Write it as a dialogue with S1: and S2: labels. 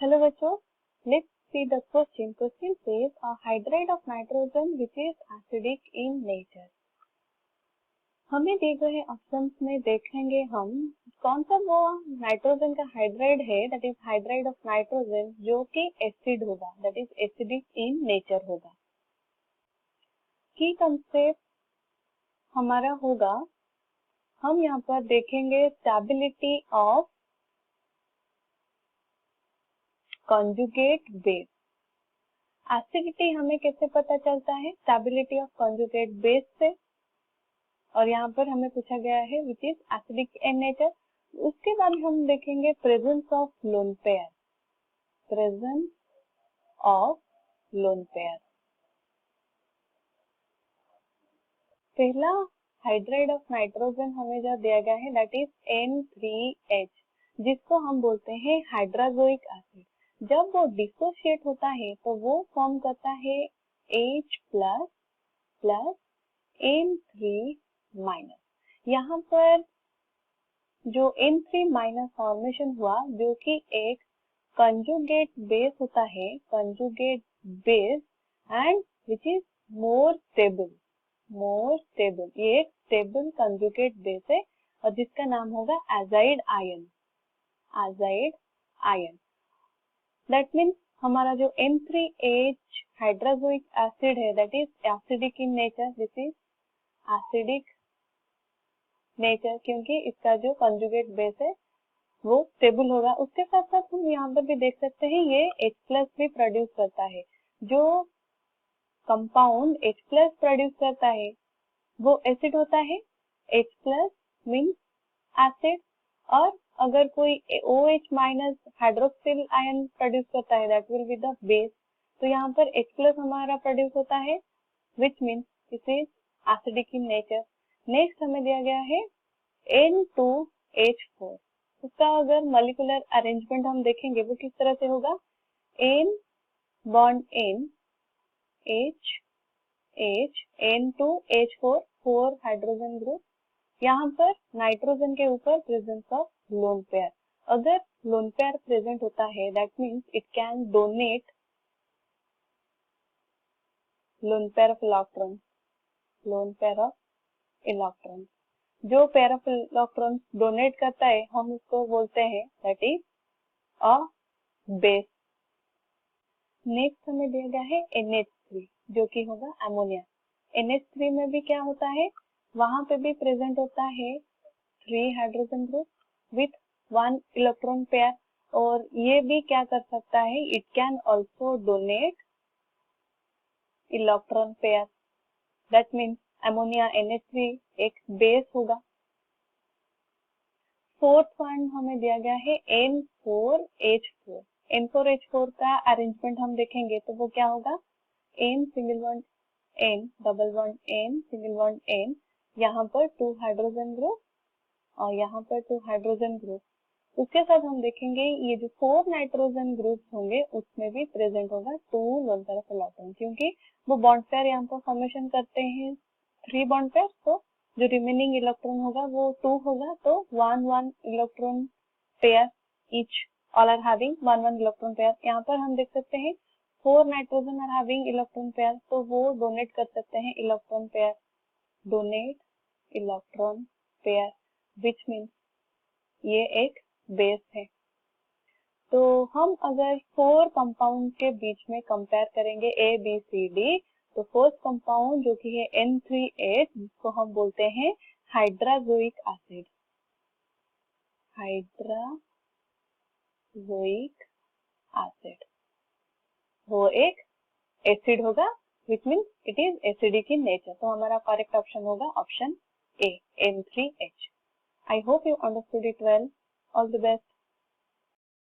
S1: Hello बच्चों, let's see the question. Question says a hydride of nitrogen which is acidic in nature. हमें दिए गए options में देखेंगे हम कौन सा वो नाइट्रोजन का हाइड्राइड है, that is hydride of nitrogen जो कि एसिड होगा, that is acidic in nature होगा. की कंसेप्ट हमारा होगा, हम यहाँ पर देखेंगे stability of conjugate base. Acidity हमें कैसे पता चलता है? स्टेबिलिटी ऑफ कॉन्जुगेट बेस से. और यहाँ पर हमें पूछा गया है which is acidic in nature. उसके बाद हम देखेंगे presence of lone pair. Presence of lone pair. पहला हाइड्राइड ऑफ नाइट्रोजन हमें जो दिया गया है दैट इज N3H, जिसको हम बोलते हैं हाइड्राजोइक एसिड. जब वो डिसोशिएट होता है तो वो फॉर्म करता है H plus plus N3 minus. यहाँ पर जो N3 माइनस फॉर्मेशन हुआ जो कि एक कंजुगेट बेस होता है, conjugate base and which is more stable. ये एक स्टेबल कंजुगेट बेस है और जिसका नाम होगा azide ion. Azide ion that means हमारा जो N3H हाइड्राजोइक एसिड है that is acidic in nature. This is acidic nature क्योंकि इसका जो कंजुगेट बेस है वो स्टेबल होगा. उसके साथ साथ हम यहाँ पर भी देख सकते हैं ये H प्लस भी प्रोड्यूस करता है. जो कंपाउंड H प्लस प्रोड्यूस करता है वो एसिड होता है. H plus means acid. और अगर कोई OH minus hydroxyl ion produce करता है that will be the base. तो यहाँ पर H प्लस हमारा प्रोड्यूस होता है which means this is acidic in nature. Next हमें दिया गया है N2H4. उसका अगर मॉलिक्यूलर अरेंजमेंट हम देखेंगे वो किस तरह से होगा. N bond N H H N2H4 4 hydrogen group. यहाँ पर नाइट्रोजन के ऊपर प्रेजेंस ऑफ लोन पेयर. अगर लोन पेयर प्रेजेंट होता है that means it can donate lone pair of electron. Lone pair of electron जो पेयर ऑफ इलेक्ट्रॉन डोनेट करता है हम उसको बोलते हैं that is a base. Next हमें दिया गया है NH3 जो कि होगा अमोनिया. NH3 में भी क्या होता है, वहां पे भी प्रेजेंट होता है 3 hydrogen group with 1 electron pair. और ये भी क्या कर सकता है, it can also donate electron pair. That means ammonia NH3 एक बेस होगा. फोर्थ वन हमें दिया गया है N4H4. N4H4 का अरेंजमेंट हम देखेंगे तो वो क्या होगा, N single bond N double bond N single bond N. यहाँ पर 2 हाइड्रोजन ग्रुप और यहाँ पर 2 हाइड्रोजन ग्रुप. उसके साथ हम देखेंगे ये जो 4 नाइट्रोजन ग्रुप होंगे उसमें भी प्रेजेंट होगा 2 लोन पेयर ऑफ इलेक्ट्रॉन क्योंकि वो बॉन्ड पेयर यहाँ पर फॉर्मेशन करते हैं 3 बॉन्ड पेयर. तो जो रिमेनिंग इलेक्ट्रॉन होगा वो 2 होगा. तो 1 electron pair each. All are having 1 electron pair. यहाँ पर हम देख सकते हैं 4 nitrogen are having electron pair तो वो डोनेट कर सकते हैं electron pair. Donate electron pair which means ये एक बेस है. तो हम अगर 4 कंपाउंड के बीच में कंपेयर करेंगे ABCD तो फर्स्ट कंपाउंड जो कि है N3H जिसको हम बोलते हैं हाइड्राजोइक एसिड. हाइड्राजोइक एसिड वो एक एसिड होगा which means it is acidic in nature. तो हमारा करेक्ट ऑप्शन होगा option A N3H. I hope you understood it well. All the best.